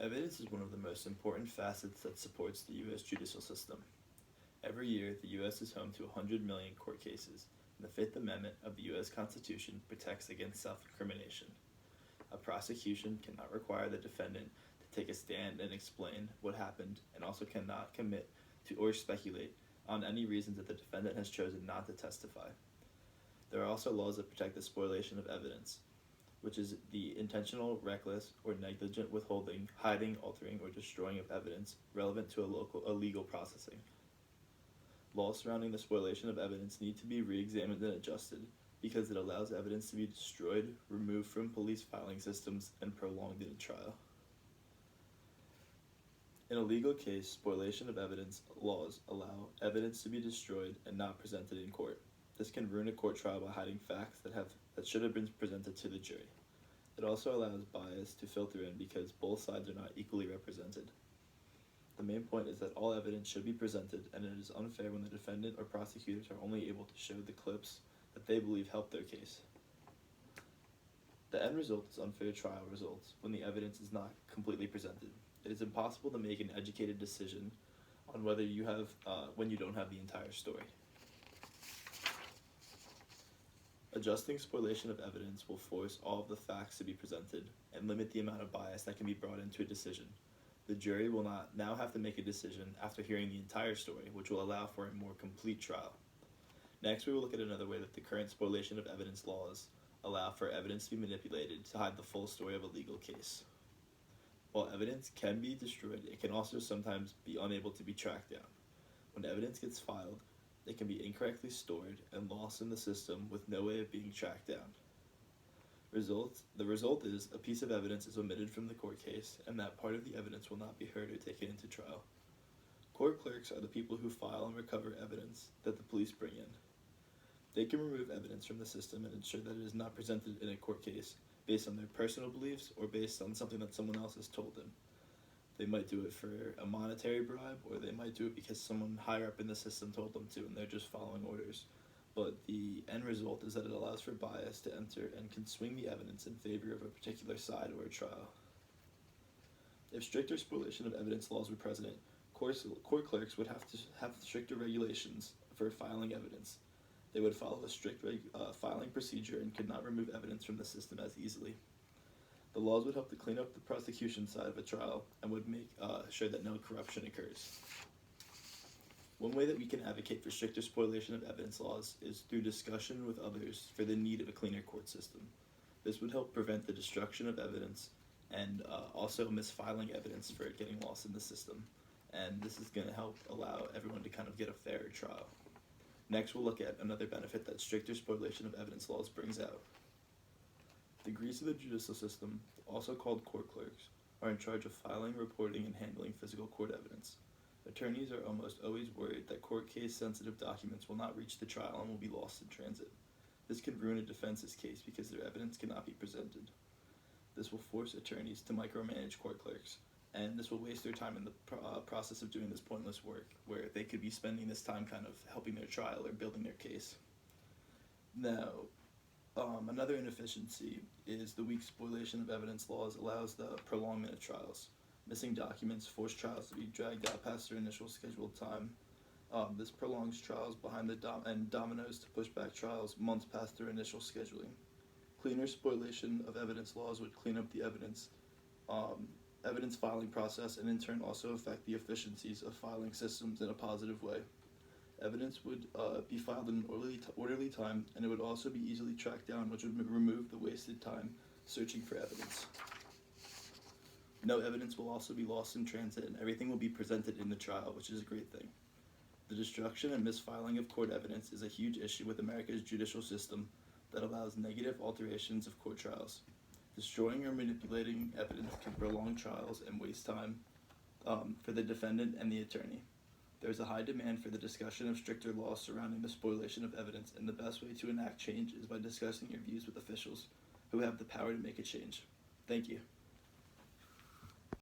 Evidence is one of the most important facets that supports the U.S. judicial system. Every year, the U.S. is home to 100 million court cases, and the Fifth Amendment of the U.S. Constitution protects against self-incrimination. A prosecution cannot require the defendant to take a stand and explain what happened, and also cannot commit to or speculate on any reasons that the defendant has chosen not to testify. There are also laws that protect the spoliation of evidence, which is the intentional, reckless, or negligent withholding, hiding, altering, or destroying of evidence relevant to a legal processing. Laws surrounding the spoliation of evidence need to be re-examined and adjusted because it allows evidence to be destroyed, removed from police filing systems, and prolonged in a trial. In a legal case, spoliation of evidence laws allow evidence to be destroyed and not presented in court. This can ruin a court trial by hiding facts that should have been presented to the jury. It also allows bias to filter in because both sides are not equally represented. The main point is that all evidence should be presented, and it is unfair when the defendant or prosecutors are only able to show the clips that they believe help their case. The end result is unfair trial results when the evidence is not completely presented. It is impossible to make an educated decision on whether you have when you don't have the entire story. Adjusting spoliation of evidence will force all of the facts to be presented and limit the amount of bias that can be brought into a decision. The jury will not now have to make a decision after hearing the entire story, which will allow for a more complete trial. Next, we will look at another way that the current spoliation of evidence laws allow for evidence to be manipulated to hide the full story of a legal case. While evidence can be destroyed, it can also sometimes be unable to be tracked down. When evidence gets filed, it can be incorrectly stored and lost in the system with no way of being tracked down. The result is a piece of evidence is omitted from the court case, and that part of the evidence will not be heard or taken into trial. Court clerks are the people who file and recover evidence that the police bring in. They can remove evidence from the system and ensure that it is not presented in a court case based on their personal beliefs or based on something that someone else has told them. They might do it for a monetary bribe, or they might do it because someone higher up in the system told them to and they're just following orders. But the end result is that it allows for bias to enter and can swing the evidence in favor of a particular side or a trial. If stricter spoliation of evidence laws were present, court clerks would have to have stricter regulations for filing evidence. They would follow a strict filing procedure and could not remove evidence from the system as easily. The laws would help to clean up the prosecution side of a trial and would make sure that no corruption occurs. One way that we can advocate for stricter spoliation of evidence laws is through discussion with others for the need of a cleaner court system. This would help prevent the destruction of evidence and also misfiling evidence for it getting lost in the system. And this is going to help allow everyone to kind of get a fairer trial. Next, we'll look at another benefit that stricter spoliation of evidence laws brings out. The grease of the judicial system, also called court clerks, are in charge of filing, reporting, and handling physical court evidence. Attorneys are almost always worried that court case-sensitive documents will not reach the trial and will be lost in transit. This can ruin a defense's case because their evidence cannot be presented. This will force attorneys to micromanage court clerks, and this will waste their time in the process of doing this pointless work, where they could be spending this time kind of helping their trial or building their case. Now, another inefficiency is the weak spoliation of evidence laws allows the prolongment of trials. Missing documents force trials to be dragged out past their initial scheduled time. This prolongs trials behind and dominoes to push back trials months past their initial scheduling. Cleaner spoliation of evidence laws would clean up the evidence filing process, and in turn also affect the efficiencies of filing systems in a positive way. Evidence would be filed in an orderly time, and it would also be easily tracked down, which would remove the wasted time searching for evidence. No evidence will also be lost in transit, and everything will be presented in the trial, which is a great thing. The destruction and misfiling of court evidence is a huge issue with America's judicial system that allows negative alterations of court trials. Destroying or manipulating evidence can prolong trials and waste time for the defendant and the attorney. There is a high demand for the discussion of stricter laws surrounding the spoliation of evidence, and the best way to enact change is by discussing your views with officials who have the power to make a change. Thank you.